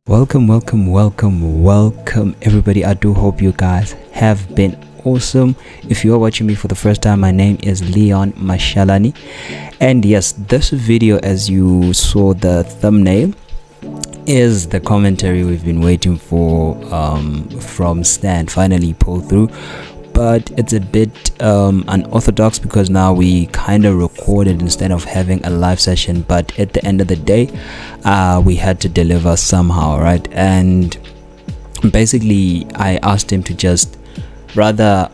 Welcome, everybody. I do hope you guys have been awesome. If you are watching me for the first time, my name is Leon Mashalani, and yes, this video, as you saw the thumbnail, is the commentary we've been waiting for from Stan. Finally pulled through, but it's a bit unorthodox because now we kind of recorded instead of having a live session. But at the end of the day, we had to deliver somehow, right? And basically I asked him to just, rather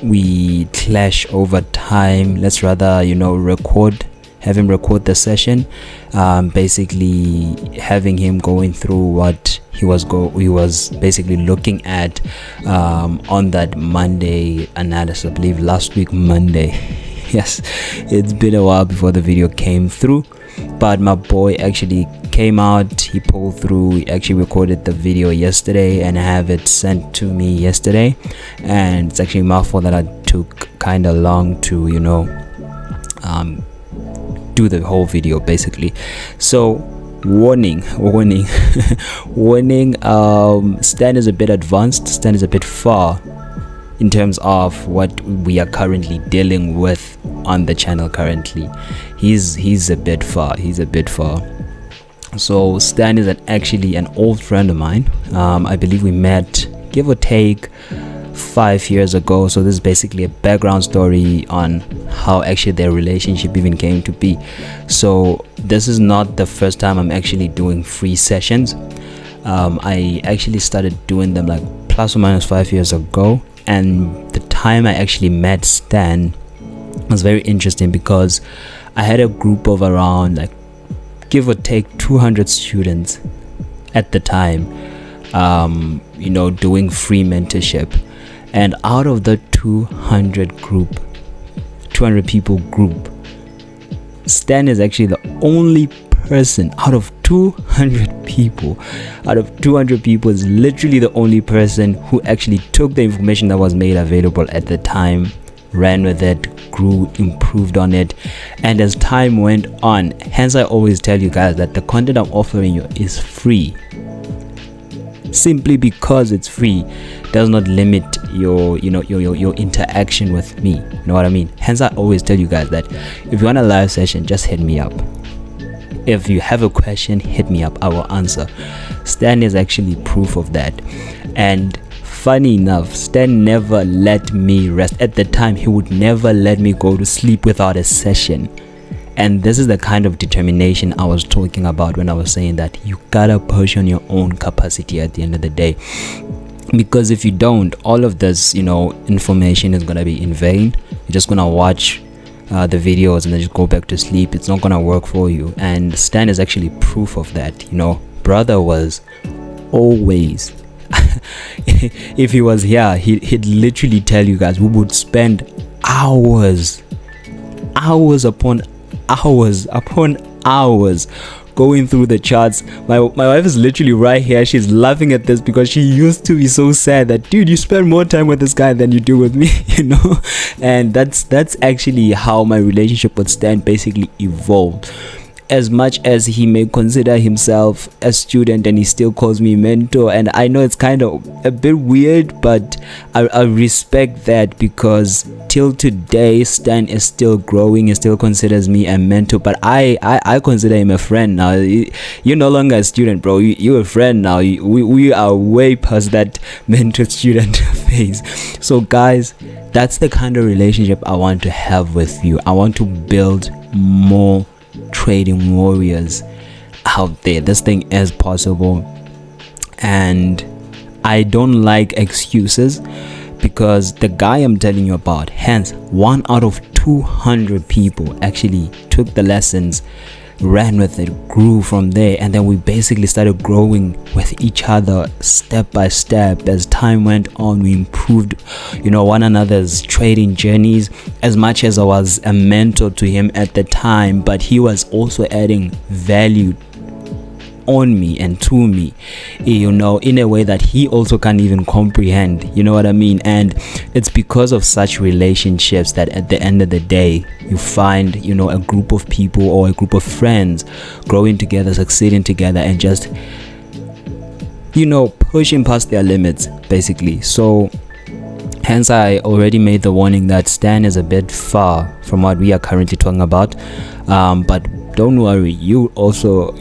we clash over time, let's rather have him record the session, basically having him going through what he was basically looking at on that Monday analysis. I believe last week Monday. Yes, it's been a while before the video came through, but my boy actually came out, he pulled through. He actually recorded the video yesterday and have it sent to me yesterday, and it's actually my fault that I took kind of long to do the whole video basically. So warning Stan is a bit advanced. Stan is a bit far in terms of what we are currently dealing with on the channel currently. He's a bit far. So Stan is actually an old friend of mine. I believe we met, give or take, 5 years ago. So this is basically a background story on how actually their relationship even came to be. So this is not the first time I'm actually doing free sessions. I actually started doing them like plus or minus 5 years ago, and the time I actually met Stan was very interesting because I had a group of around, like, give or take 200 students at the time, doing free mentorship. And out of the 200 people group, Stan is actually the only person out of 200 people. Out of 200 people, is literally the only person who actually took the information that was made available at the time, ran with it, grew, improved on it. And as time went on, hence I always tell you guys that the content I'm offering you is free. Simply because it's free does not limit your interaction with me. You know what I mean? Hence I always tell you guys that if you want a live session, just hit me up. If you have a question, hit me up, I will answer. Stan is actually proof of that. And funny enough, Stan never let me rest. At the time, he would never let me go to sleep without a session. And this is the kind of determination I was talking about when I was saying that you gotta push on your own capacity at the end of the day. Because if you don't, all of this information is gonna be in vain. You're just gonna watch the videos and then just go back to sleep. It's not gonna work for you. And Stan is actually proof of that. Brother was always if he was here, he'd literally tell you guys we would spend hours upon hours going through the charts. My wife is literally right here. She's laughing at this because she used to be so sad that, dude, you spend more time with this guy than you do with me, and that's actually how my relationship with Stan basically evolved. As much as he may consider himself a student and he still calls me mentor, and I know it's kind of a bit weird, but I respect that because till today Stan is still growing and still considers me a mentor. But I consider him a friend now. You're no longer a student, bro. You're a friend now. We are way past that mentor-student phase. So guys, that's the kind of relationship I want to have with you. I want to build more trading warriors out there. This thing is possible, and I don't like excuses, because the guy I'm telling you about, hence 1 out of 200 people actually took the lessons, ran with it, grew from there, and then we basically started growing with each other step by step. As time went on, we improved one another's trading journeys. As much as I was a mentor to him at the time, but he was also adding value on me and to me, in a way that he also can't even comprehend. You know what I mean? And it's because of such relationships that at the end of the day, you find, a group of people or a group of friends growing together, succeeding together, and just pushing past their limits, basically. So hence I already made the warning that Stan is a bit far from what we are currently talking about, but don't worry, you also,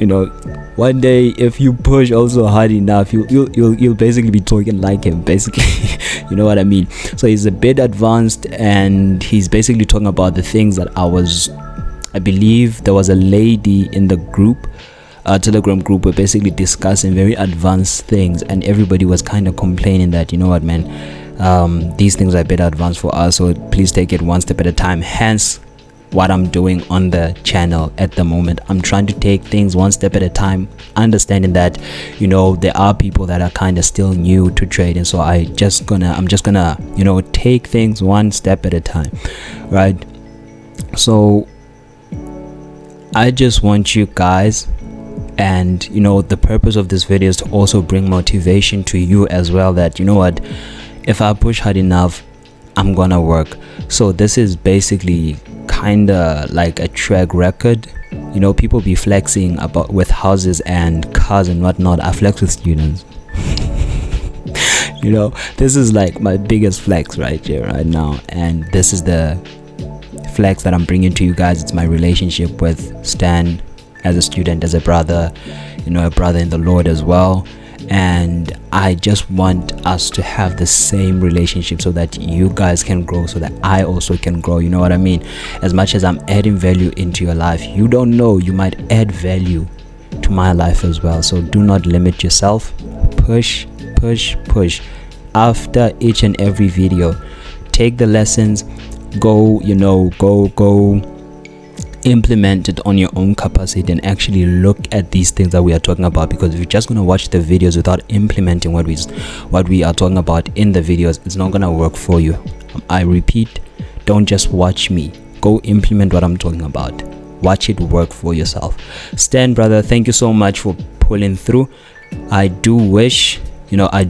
one day if you push also hard enough, you'll basically be talking like him, basically. You know what I mean? So he's a bit advanced, and he's basically talking about the things that I believe there was a lady in the group, Telegram group, were basically discussing very advanced things, and everybody was kind of complaining that, you know what, man, these things are a bit advanced for us, so please take it one step at a time. Hence what I'm doing on the channel at the moment. I'm trying to take things one step at a time, understanding that there are people that are kind of still new to trading, so I'm just gonna take things one step at a time, right? So I just want you guys, and the purpose of this video is to also bring motivation to you as well, that what, if I push hard enough, I'm gonna work. So this is basically kind of like a track record. People be flexing about with houses and cars and whatnot. I flex with students. This is like my biggest flex right here, right now, and this is the flex that I'm bringing to you guys. It's my relationship with Stan as a student, as a brother, a brother in the Lord as well. And I just want us to have the same relationship so that you guys can grow, so that I also can grow. You know what I mean? As much as I'm adding value into your life, you don't know, you might add value to my life as well. So do not limit yourself. Push. After each and every video, take the lessons, go implement it on your own capacity, and actually look at these things that we are talking about. Because if you're just going to watch the videos without implementing what we are talking about in the videos, it's not going to work for you. I repeat, don't just watch me, go implement what I'm talking about. Watch it work for yourself. Stan, brother, thank you so much for pulling through. I do wish, I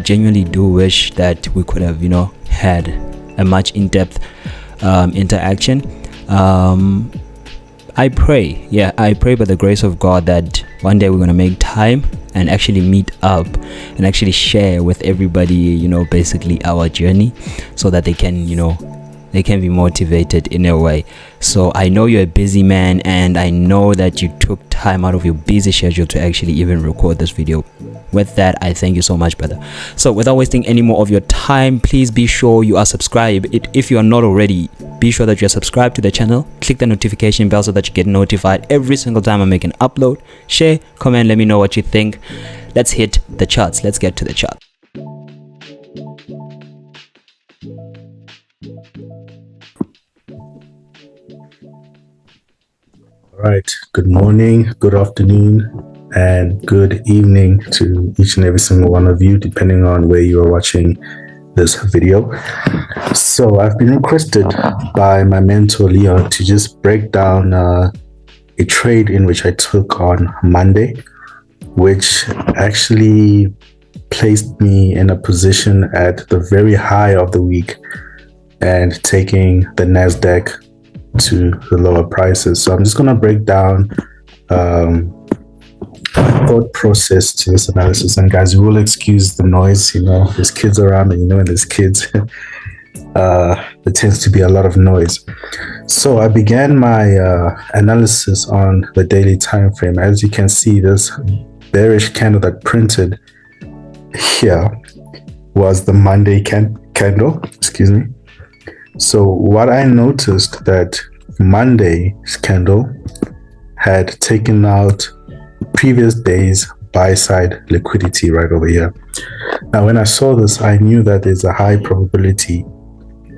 genuinely do wish that we could have had a much in-depth interaction. I pray by the grace of God that one day we're gonna make time and actually meet up and actually share with everybody, basically our journey, so that they can be motivated in a way. So I know you're a busy man, and I know that you took time out of your busy schedule to actually even record this video. With that, I thank you so much, brother. So without wasting any more of your time, please be sure you are subscribed. If you are not already, be sure that you are subscribed to the channel. Click the notification bell so that you get notified every single time I make an upload. Share, comment, let me know what you think. Let's hit the charts. Let's get to the chart. All right. Good morning, good afternoon, and good evening to each and every single one of you, depending on where you are watching this video. So I've been requested by my mentor Leon to just break down a trade in which I took on Monday, which actually placed me in a position at the very high of the week and taking the Nasdaq to the lower prices. So I'm just going to break down thought process to this analysis. And guys, you will excuse the noise, there's kids around, and when there's kids, there tends to be a lot of noise. So I began my analysis on the daily time frame. As you can see, this bearish candle that printed here was the Monday candle, excuse me. So what I noticed that Monday's candle had taken out previous days buy side liquidity right over here. Now, when I saw this, I knew that there's a high probability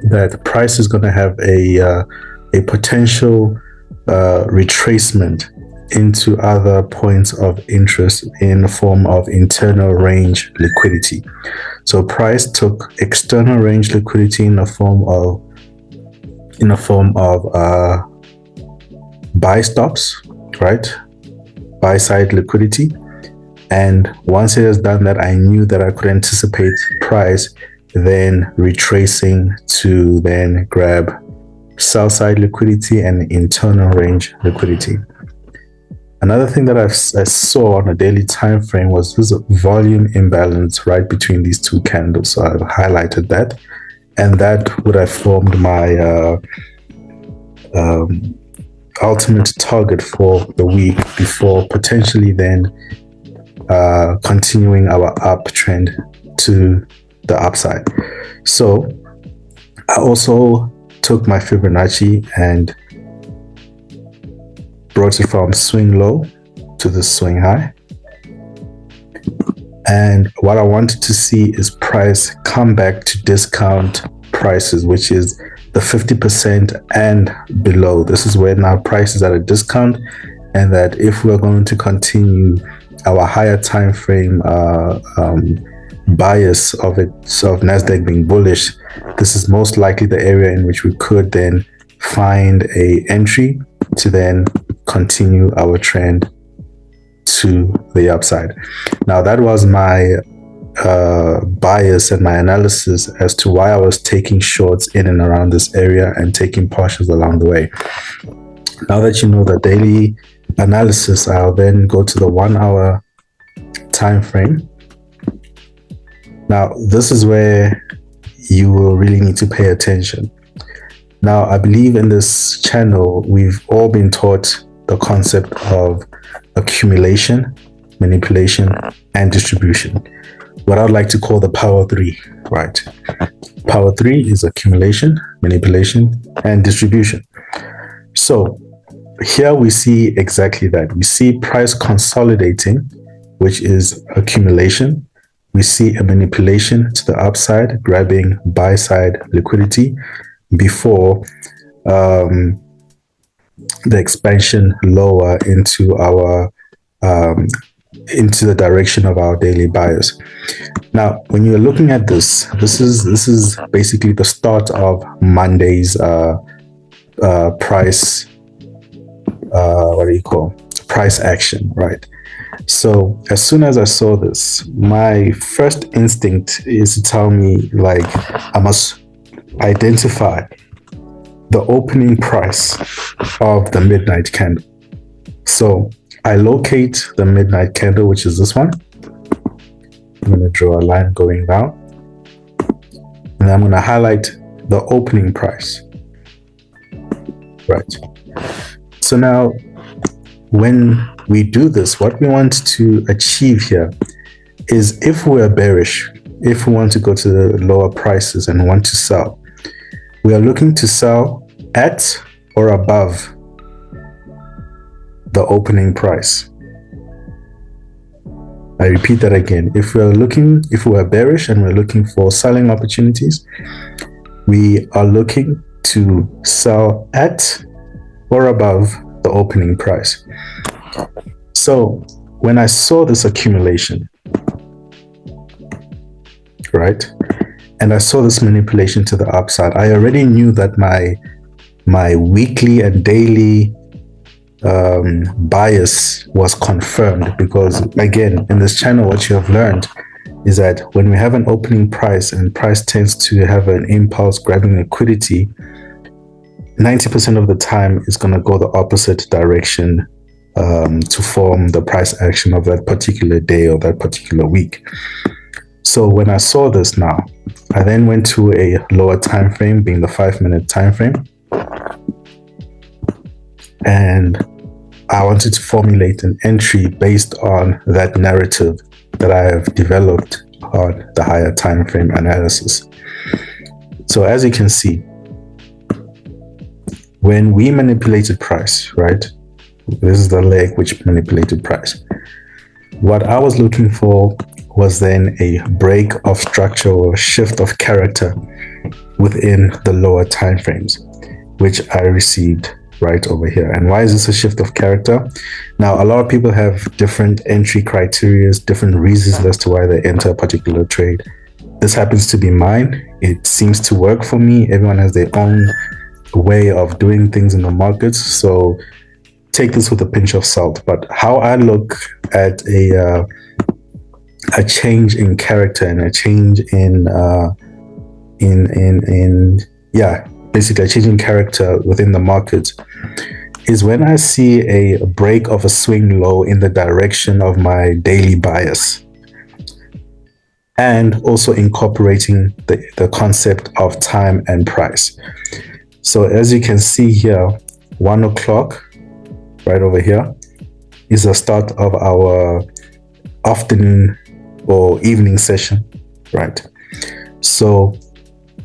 that the price is going to have a potential retracement into other points of interest in the form of internal range liquidity. So price took external range liquidity in the form of buy stops, right? Buy side liquidity. And once it has done that, I knew that I could anticipate price then retracing to then grab sell side liquidity and internal range liquidity. Another thing that I saw on a daily time frame was this volume imbalance right between these two candles. So I've highlighted that, and that would have formed my um, ultimate target for the week before potentially then continuing our uptrend to the upside. So I also took my Fibonacci and brought it from swing low to the swing high. And what I wanted to see is price come back to discount prices, which is the 50% and below. This is where now price is at a discount, and that if we're going to continue our higher time frame bias of it, so of Nasdaq being bullish, this is most likely the area in which we could then find a entry to then continue our trend to the upside. Now that was my bias and my analysis as to why I was taking shorts in and around this area and taking partials along the way. Now that you know the daily analysis, I'll then go to the 1 hour time frame. Now this is where you will really need to pay attention. Now I believe in this channel we've all been taught the concept of accumulation, manipulation, and distribution. What I'd like to call the power three, right? Power three is accumulation, manipulation, and distribution. So here we see exactly that. We see price consolidating, which is accumulation. We see a manipulation to the upside, grabbing buy side liquidity before the expansion lower into our into the direction of our daily bias. Now, when you're looking at this is basically the start of Monday's price price action, right? So as soon as I saw this, my first instinct is to tell me, like, I must identify the opening price of the midnight candle. So I locate the midnight candle, which is this one. I'm going to draw a line going down, and I'm going to highlight the opening price. Right. So now when we do this, what we want to achieve here is, if we're bearish, if we want to go to the lower prices and want to sell, we are looking to sell at or above the opening price. I repeat that again. If we're bearish and we're looking for selling opportunities, we are looking to sell at or above the opening price. So when I saw this accumulation, right, and I saw this manipulation to the upside, I already knew that my weekly and daily bias was confirmed, because again, in this channel, what you have learned is that when we have an opening price and price tends to have an impulse grabbing liquidity, 90% of the time it's going to go the opposite direction to form the price action of that particular day or that particular week. So when I saw this now, I then went to a lower time frame, being the 5-minute time frame, and I wanted to formulate an entry based on that narrative that I have developed on the higher time frame analysis. So as you can see, when we manipulated price, right, this is the leg which manipulated price. What I was looking for was then a break of structure or shift of character within the lower time frames, which I received right over here. And why is this a shift of character? Now, a lot of people have different entry criteria, different reasons as to why they enter a particular trade. This happens to be mine. It seems to work for me. Everyone has their own way of doing things in the markets, so take this with a pinch of salt. But how I look at a change in character and a change in basically a change in character within the market is when I see a break of a swing low in the direction of my daily bias, and also incorporating the concept of time and price. So as you can see here, 1 o'clock right over here is the start of our afternoon or evening session, right? So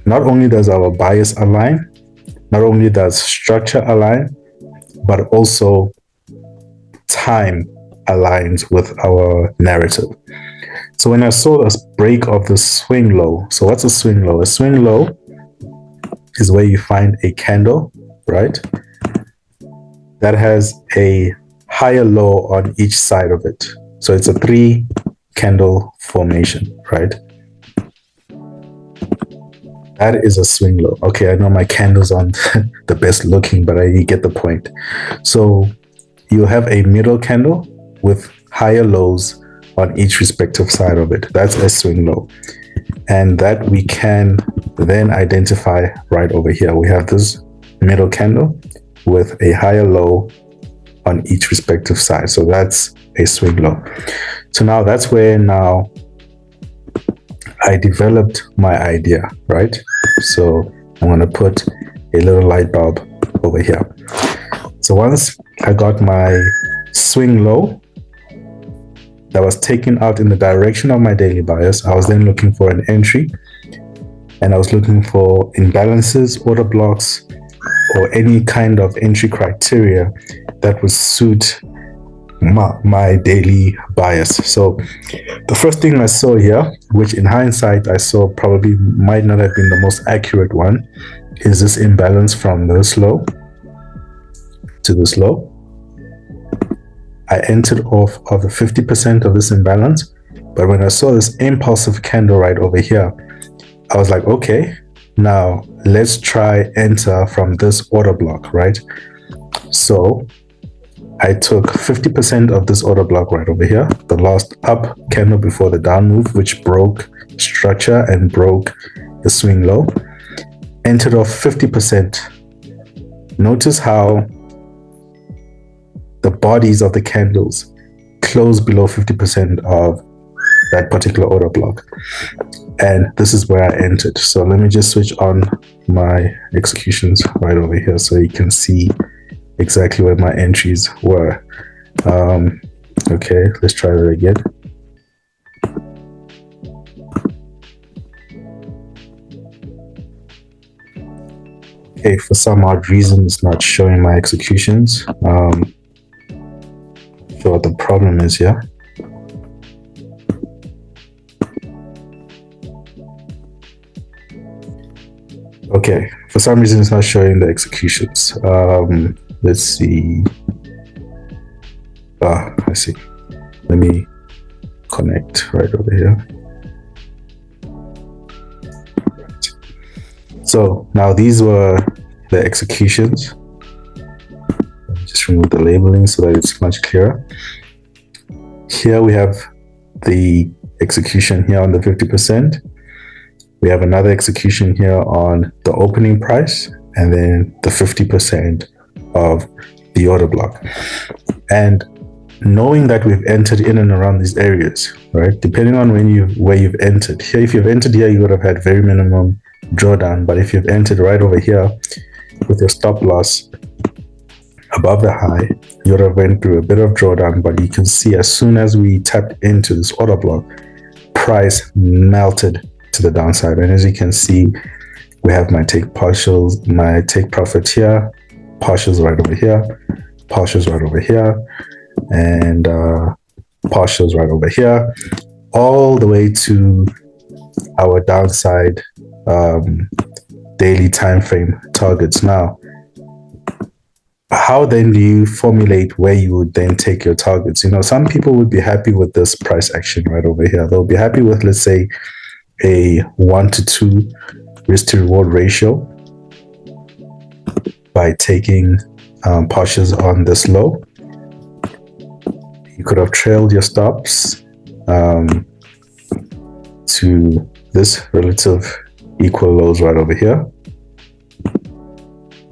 not only does our bias align, not only does structure align, but also time aligns with our narrative. So when I saw this break of the swing low, so what's a swing low? A swing low is where you find a candle, right, that has a higher low on each side of it. So it's a 3 candle formation, right? That is a swing low. Okay, I know my candles aren't the best looking, but you get the point. So you have a middle candle with higher lows on each respective side of it. That's a swing low. And that we can then identify right over here. We have this middle candle with a higher low on each respective side. So that's a swing low. So now that's where now I developed my idea, right? So I'm going to put a little light bulb over here. So once I got my swing low that was taken out in the direction of my daily bias, I was then looking for an entry, and I was looking for imbalances, order blocks, or any kind of entry criteria that would suit my daily bias. So the first thing I saw here, which in hindsight I saw probably might not have been the most accurate one, is this imbalance from this low to this low. I entered off of the 50% of this imbalance, but when I saw this impulsive candle right over here, I was like, okay, now let's try enter from this order block, right? So I took 50% of this order block right over here, the last up candle before the down move, which broke structure and broke the swing low, entered off 50%. Notice how the bodies of the candles close below 50% of that particular order block. And this is where I entered. So let me just switch on my executions right over here so you can see exactly where my entries were. Okay, let's try that again. Okay, for some odd reason, it's not showing my executions. Sure what the problem is here. Okay, for some reason, it's not showing the executions. Let's see. I see. Let me connect right over here. Right. So now these were the executions. Just remove the labeling so that it's much clearer. Here we have the execution here on the 50%. We have another execution here on the opening price, and then the 50% of the order block. And knowing that we've entered in and around these areas, right? Depending on where you've entered. Here, if you've entered here, you would have had very minimum drawdown. But if you've entered right over here with your stop loss above the high, you would have went through a bit of drawdown. But you can see as soon as we tapped into this order block, price melted to the downside. And as you can see, we have my take partials, my take profit here, partials right over here, partials right over here, and partials right over here, all the way to our downside daily time frame targets. Now, how then do you formulate where you would then take your targets? You know, some people would be happy with this price action right over here. They'll be happy with, let's say, a 1-to-2 risk to reward ratio by taking partials on this low. You could have trailed your stops to this relative equal lows right over here.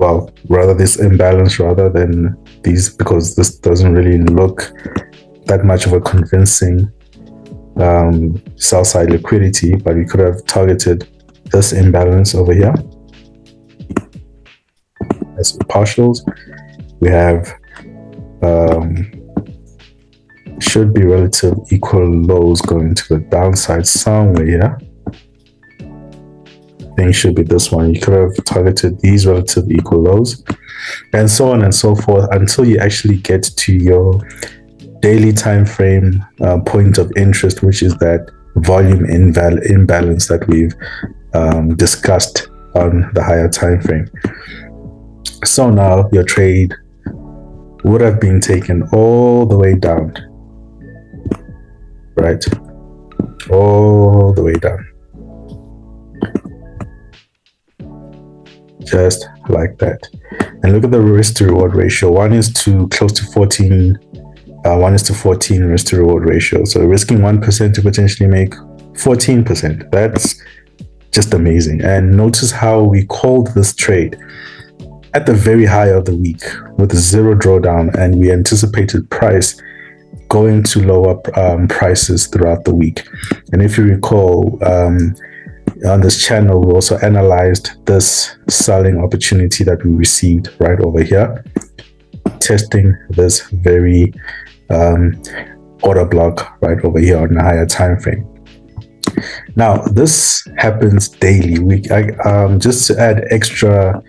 well, rather this imbalance rather than these, because this doesn't really look that much of a convincing sell side liquidity, but we could have targeted this imbalance over here. As partials, we have should be relative equal lows going to the downside somewhere here. I think it should be this one. You could have targeted these relative equal lows, and so on and so forth, until you actually get to your daily time frame point of interest, which is that volume imbalance that we've discussed on the higher time frame. So now your trade would have been taken all the way down, right? All the way down, just like that. And look at the risk to reward ratio. 1 is to close to 14. 1 is to 14 risk to reward ratio. So risking 1% to potentially make 14%. That's just amazing. And notice how we called this trade at the very high of the week with zero drawdown, and we anticipated price going to lower prices throughout the week. And if you recall, on this channel, we also analyzed this selling opportunity that we received right over here, testing this very order block right over here on the higher time frame. Now this happens daily. Just to add extra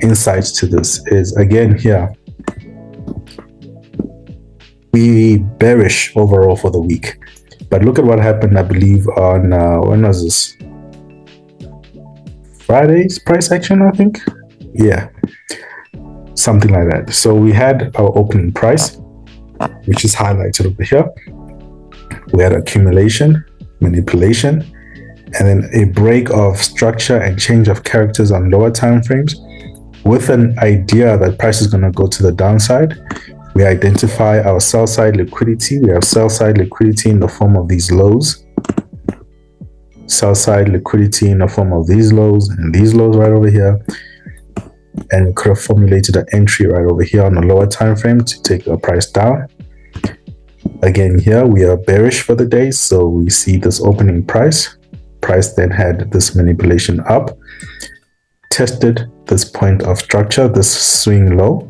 insights to this is, again here, we bearish overall for the week, but look at what happened, I believe on when was this, Friday's price action, I think, yeah, something like that. So we had our opening price, which is highlighted over here. We had accumulation, manipulation, and then a break of structure and change of characters on lower time frames with an idea that price is going to go to the downside. We identify our sell side liquidity. We have sell side liquidity in the form of these lows, sell side liquidity in the form of these lows and these lows right over here. And we could have formulated an entry right over here on the lower time frame to take our price down. Again, here we are bearish for the day, so we see this opening price. Price then had this manipulation up, tested this point of structure, this swing low,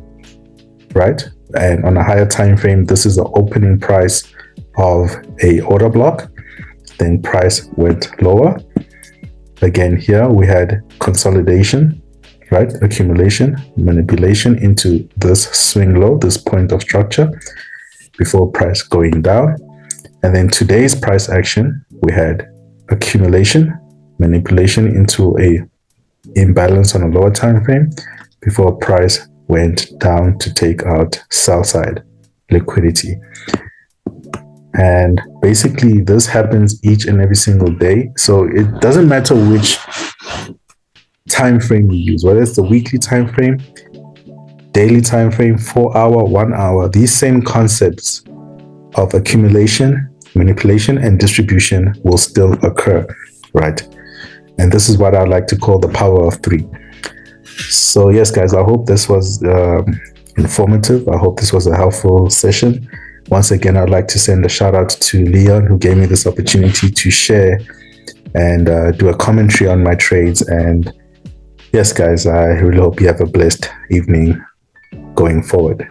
right? And on a higher time frame, this is the opening price of a order block. Then price went lower. Again, here we had consolidation, right? Accumulation, manipulation into this swing low, this point of structure, before price going down. And then today's price action, we had accumulation, manipulation into a imbalance on a lower time frame before price went down to take out sell side liquidity. And basically this happens each and every single day. So it doesn't matter which time frame you use, whether it's the weekly time frame, daily time frame, 4 hour, 1 hour, these same concepts of accumulation, manipulation, and distribution will still occur, right? And this is what I like to call the power of 3. So yes, guys, I hope this was informative. I hope this was a helpful session. Once again, I'd like to send a shout out to Leon, who gave me this opportunity to share and do a commentary on my trades. And yes, guys, I really hope you have a blessed evening going forward.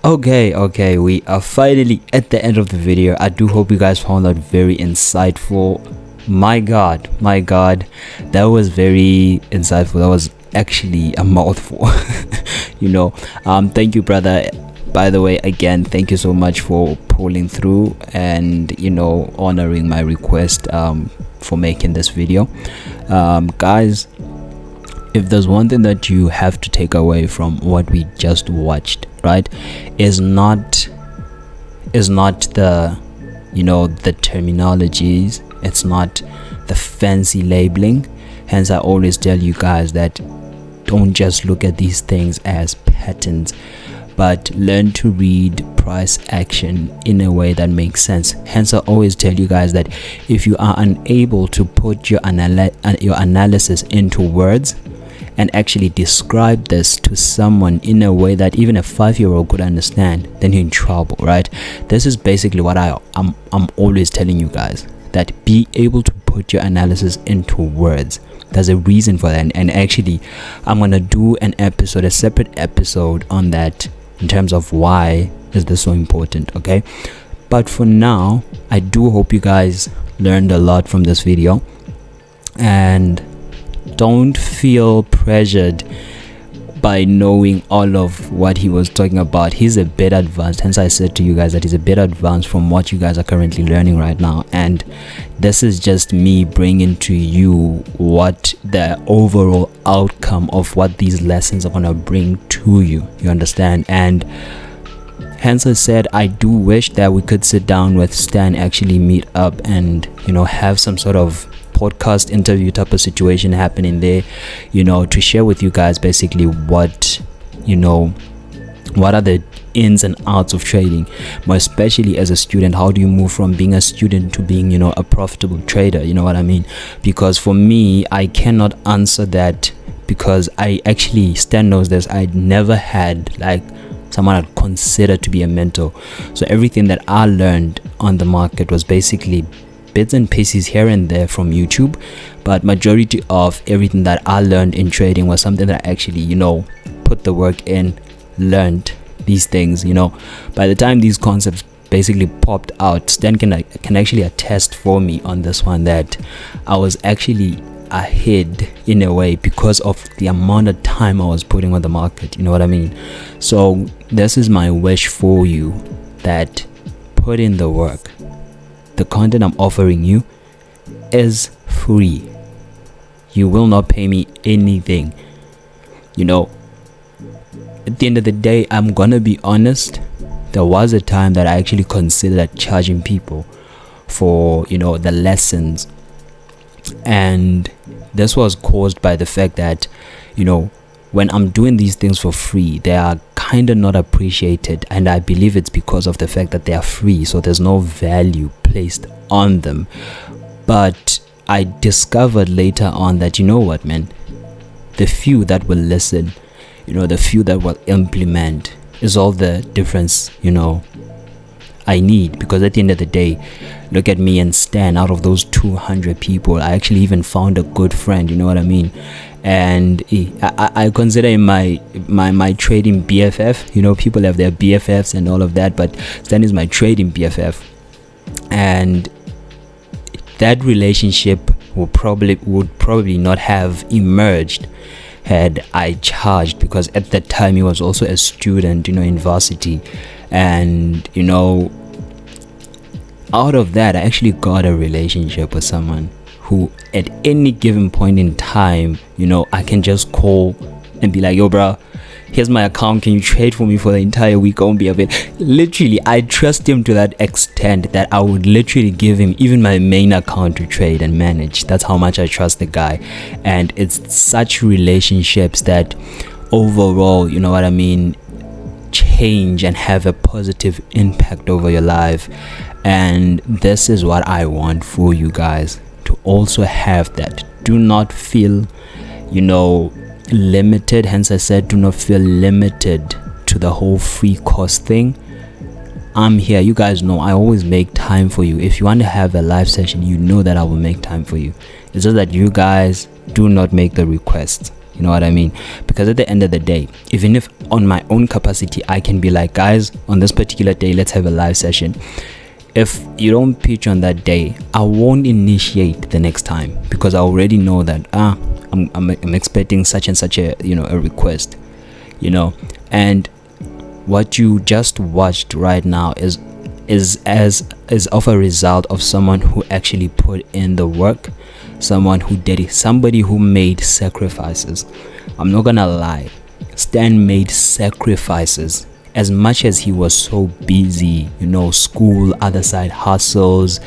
Okay, we are finally at the end of the video. I do hope you guys found that very insightful. My god, that was very insightful. That was actually a mouthful. Thank you, brother. By the way, again, thank you so much for pulling through and honoring my request for making this video. Guys, if there's one thing that you have to take away from what we just watched, right, is not the the terminologies, it's not the fancy labeling. Hence, I always tell you guys that don't just look at these things as patterns, but learn to read price action in a way that makes sense. Hence, I always tell you guys that if you are unable to put your analysis into words, and actually describe this to someone in a way that even a 5-year-old could understand, then you're in trouble, right? This is basically what I'm always telling you guys, that be able to put your analysis into words. There's a reason for that, and actually I'm gonna do a separate episode on that, in terms of why is this so important, okay? But for now, I do hope you guys learned a lot from this video, and don't feel pressured by knowing all of what he was talking about. He's a bit advanced, hence I said to you guys that he's a bit advanced from what you guys are currently learning right now, and this is just me bringing to you what the overall outcome of what these lessons are gonna bring to you understand. And hence I said I do wish that we could sit down with Stan, actually meet up and have some sort of podcast interview type of situation happening there, to share with you guys basically what are the ins and outs of trading, more especially as a student. How do you move from being a student to being a profitable trader? You know what I mean? Because for me, I cannot answer that, because Stan knows this, I never had like someone I'd consider to be a mentor. So everything that I learned on the market was basically bits and pieces here and there from YouTube, but majority of everything that I learned in trading was something that I actually put the work in, learned these things. By the time these concepts basically popped out, Stan can actually attest for me on this one that I was actually ahead in a way because of the amount of time I was putting on the market. You know what I mean? So this is my wish for you, that put in the work. The content I'm offering you is free. You will not pay me anything. At the end of the day, I'm gonna be honest, there was a time that I actually considered charging people for the lessons, and this was caused by the fact that when I'm doing these things for free, they are kind of not appreciated, and I believe it's because of the fact that they are free, so there's no value placed on them. But I discovered later on that what, man, the few that will listen, the few that will implement is all the difference I need. Because at the end of the day, look at me and Stan, out of those 200 people, I actually even found a good friend, you know what I mean? And I consider him my trading BFF. People have their BFFs and all of that, but Stan is my trading BFF, and that relationship would probably not have emerged had I charged, because at that time he was also a student in varsity, and out of that I actually got a relationship with someone who at any given point in time I can just call and be like, yo bro, here's my account, can you trade for me for the entire week? I won't be available. Literally, I trust him to that extent that I would literally give him even my main account to trade and manage. That's how much I trust the guy. And it's such relationships that overall, you know what I mean, change and have a positive impact over your life. And this is what I want for you guys to also have that. Do not feel limited. Hence I said do not feel limited to the whole free course thing. I'm here. You guys know I always make time for you. If you want to have a live session, that I will make time for you. It's just that you guys do not make the request. You know what I mean? Because at the end of the day, even if on my own capacity I can be like, guys, on this particular day let's have a live session, if you don't pitch on that day, I won't initiate the next time, because I already know that I'm expecting such and such a a request, and what you just watched right now is of a result of someone who actually put in the work, someone who did it, somebody who made sacrifices. I'm not gonna lie, Stan made sacrifices. As much as he was so busy, school, other side hustles,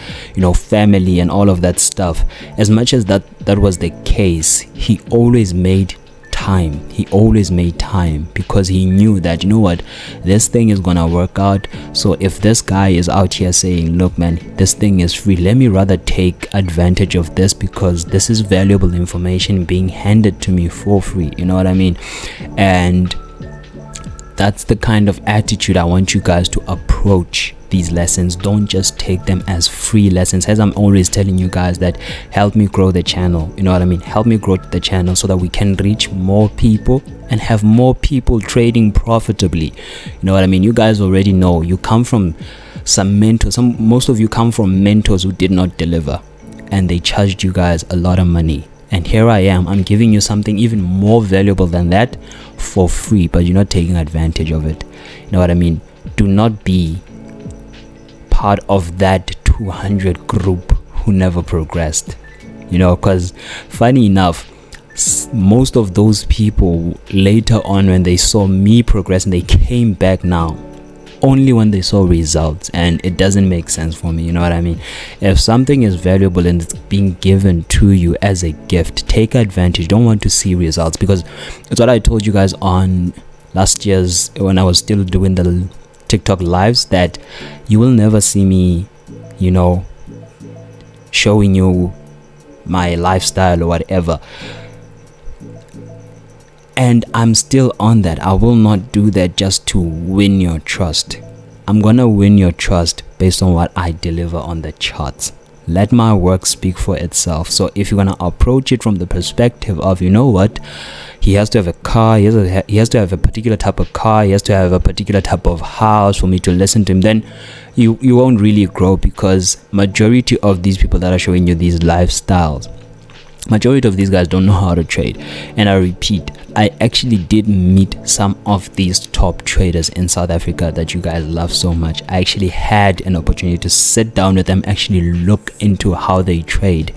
family and all of that stuff, as much as that was the case, he always made time. He always made time because he knew that, you know what, this thing is gonna work out. So if this guy is out here saying, look man, this thing is free, let me rather take advantage of this because this is valuable information being handed to me for free. You know what I mean? And that's the kind of attitude I want you guys to approach these lessons. Don't just take them as free lessons. As I'm always telling you guys, that help me grow the channel. You know what I mean? Help me grow the channel so that we can reach more people and have more people trading profitably. You know what I mean? You guys already know, you come from some mentors. Most of you come from mentors who did not deliver and they charged you guys a lot of money. And here I am, I'm giving you something even more valuable than that for free, but you're not taking advantage of it. You know what I mean? Do not be part of that 200 group who never progressed. You know, because funny enough, most of those people later on, when they saw me progress, and they came back now only when they saw results, and it doesn't make sense for me. You know what I mean? If something is valuable and it's being given to you as a gift, take advantage. Don't want to see results, because it's what I told you guys on last year's, when I was still doing the TikTok lives, that you will never see me, you know, showing you my lifestyle or whatever. And I'm still on that. I will not do that just to win your trust. I'm gonna win your trust based on what I deliver on the charts. Let my work speak for itself. So if you're gonna approach it from the perspective of, you know what, he has to have a car, he has to have a particular type of car, he has to have a particular type of house for me to listen to him, then you won't really grow, because majority of these people that are showing you these lifestyles, majority of these guys don't know how to trade. And I repeat, I actually did meet some of these top traders in South Africa that you guys love so much. I actually had an opportunity to sit down with them, actually look into how they trade.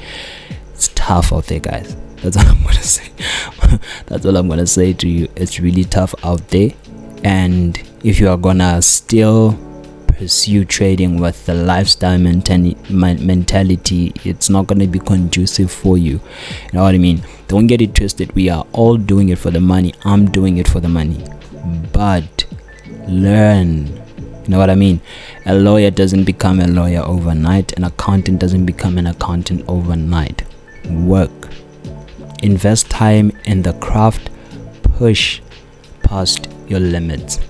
It's tough out there, guys. That's all I'm gonna say. That's all I'm gonna say to you. It's really tough out there, and if you are gonna still pursue trading with the lifestyle mentality, it's not going to be conducive for you. You know what I mean? Don't get it twisted. We are all doing it for the money. I'm doing it for the money, but learn. You know what I mean? A lawyer doesn't become a lawyer overnight. An accountant doesn't become an accountant overnight. Work, invest time in the craft, push past your limits.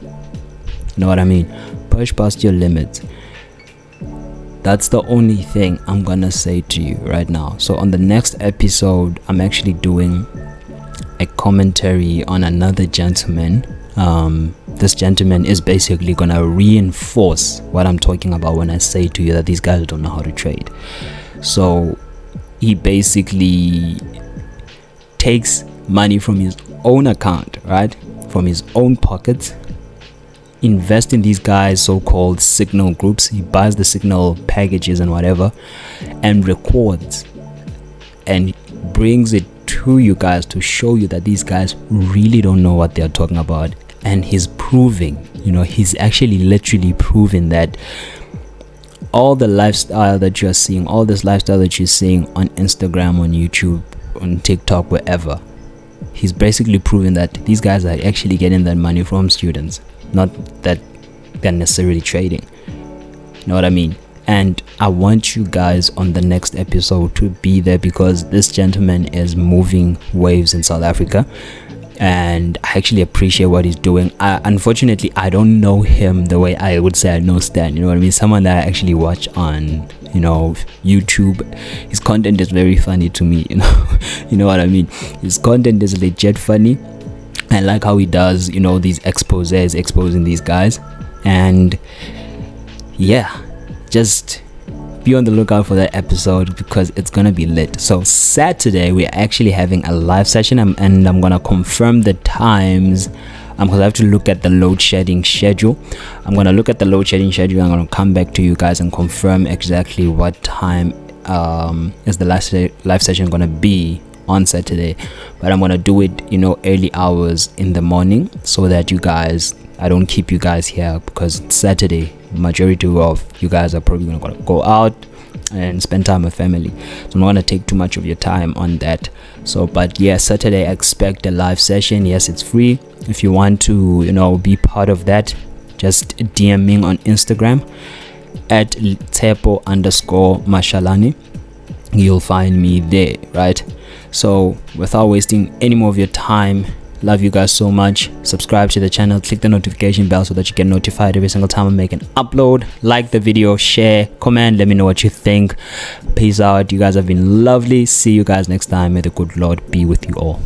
You know what I mean? Push past your limits. That's the only thing I'm gonna say to you right now. So on the next episode, I'm actually doing a commentary on another gentleman. This gentleman is basically gonna reinforce what I'm talking about when I say to you that these guys don't know how to trade. So he basically takes money from his own account, right, from his own pockets, invest in these guys so-called signal groups. He buys the signal packages and whatever, and records and brings it to you guys to show you that these guys really don't know what they're talking about. And he's proving, you know, he's actually literally proving that all the lifestyle that you're seeing, all this lifestyle that you're seeing on Instagram, on YouTube, on TikTok, wherever, he's basically proving that these guys are actually getting that money from students, not that they're necessarily trading. You know what I mean? And I want you guys on the next episode to be there, because this gentleman is moving waves in South Africa, and I actually appreciate what he's doing. Unfortunately, I don't know him the way I would say I know Stan. You know what I mean? Someone that I actually watch on, you know, YouTube. His content is very funny to me. You know what I mean? His content is legit funny. I like how he does, you know, these exposés, exposing these guys. And yeah, just be on the lookout for that episode, because it's gonna be lit. So Saturday we're actually having a live session, and I'm gonna confirm the times, because I have to look at the load shedding schedule. I'm gonna look at the load shedding schedule. I'm gonna come back to you guys and confirm exactly what time is the live session gonna be on Saturday. But I'm gonna do it, you know, early hours in the morning, so that you guys, I don't keep you guys here, because it's Saturday. Majority of you guys are probably gonna go out, and spend time with family. So I'm not gonna take too much of your time on that. So, but yeah, Saturday I expect a live session. Yes, it's free. If you want to, be part of that, just DM me on Instagram at Tepo_Mashalani. You'll find me there, right? So without wasting any more of your time, love you guys so much. Subscribe to the channel, click the notification bell so that you get notified every single time I make an upload. Like the video, share, comment, let me know what you think. Peace out. You guys have been lovely. See you guys next time. May the good Lord be with you all.